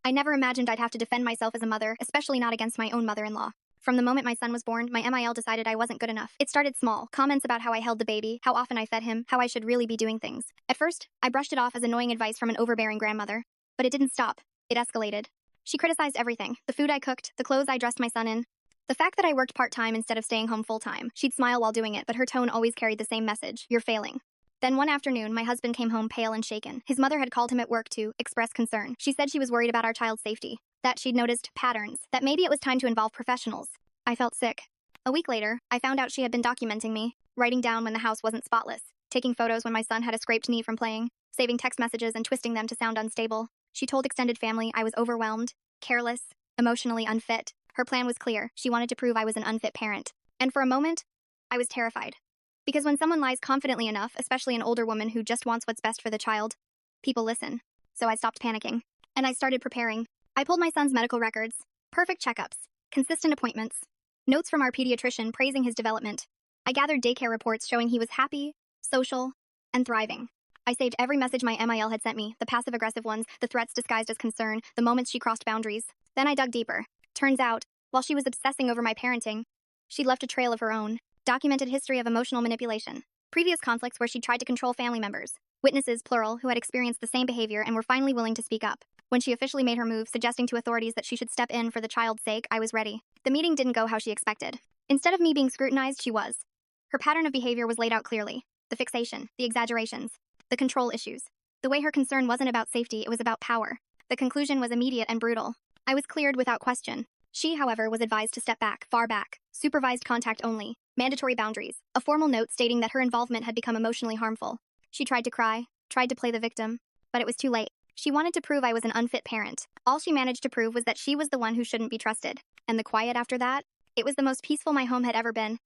I never imagined I'd have to defend myself as a mother, especially not against my own mother-in-law. From the moment my son was born, my MIL decided I wasn't good enough. It started small, comments about how I held the baby, how often I fed him, how I should really be doing things. At first, I brushed it off as annoying advice from an overbearing grandmother. But it didn't stop. It escalated. She criticized everything: the food I cooked, the clothes I dressed my son in, the fact that I worked part-time instead of staying home full-time. She'd smile while doing it, but her tone always carried the same message: you're failing. Then one afternoon, my husband came home pale and shaken. His mother had called him at work to express concern. She said she was worried about our child's safety, that she'd noticed patterns, that maybe it was time to involve professionals. I felt sick. A week later, I found out she had been documenting me, writing down when the house wasn't spotless, taking photos when my son had a scraped knee from playing, saving text messages and twisting them to sound unstable. She told extended family I was overwhelmed, careless, emotionally unfit. Her plan was clear. She wanted to prove I was an unfit parent. And for a moment, I was terrified. Because when someone lies confidently enough, especially an older woman who just wants what's best for the child, people listen. So I stopped panicking. And I started preparing. I pulled my son's medical records, perfect checkups, consistent appointments, notes from our pediatrician praising his development. I gathered daycare reports showing he was happy, social, and thriving. I saved every message my MIL had sent me, the passive-aggressive ones, the threats disguised as concern, the moments she crossed boundaries. Then I dug deeper. Turns out, while she was obsessing over my parenting, she'd left a trail of her own. Documented history of emotional manipulation. Previous conflicts where she tried to control family members. Witnesses, plural, who had experienced the same behavior and were finally willing to speak up. When she officially made her move, suggesting to authorities that she should step in for the child's sake, I was ready. The meeting didn't go how she expected. Instead of me being scrutinized, she was. Her pattern of behavior was laid out clearly. The fixation, the exaggerations, the control issues. The way her concern wasn't about safety, it was about power. The conclusion was immediate and brutal. I was cleared without question. She, however, was advised to step back, far back. Supervised contact only. Mandatory boundaries. A formal note stating that her involvement had become emotionally harmful. She tried to cry, tried to play the victim, but it was too late. She wanted to prove I was an unfit parent. All she managed to prove was that she was the one who shouldn't be trusted. And the quiet after that? It was the most peaceful my home had ever been.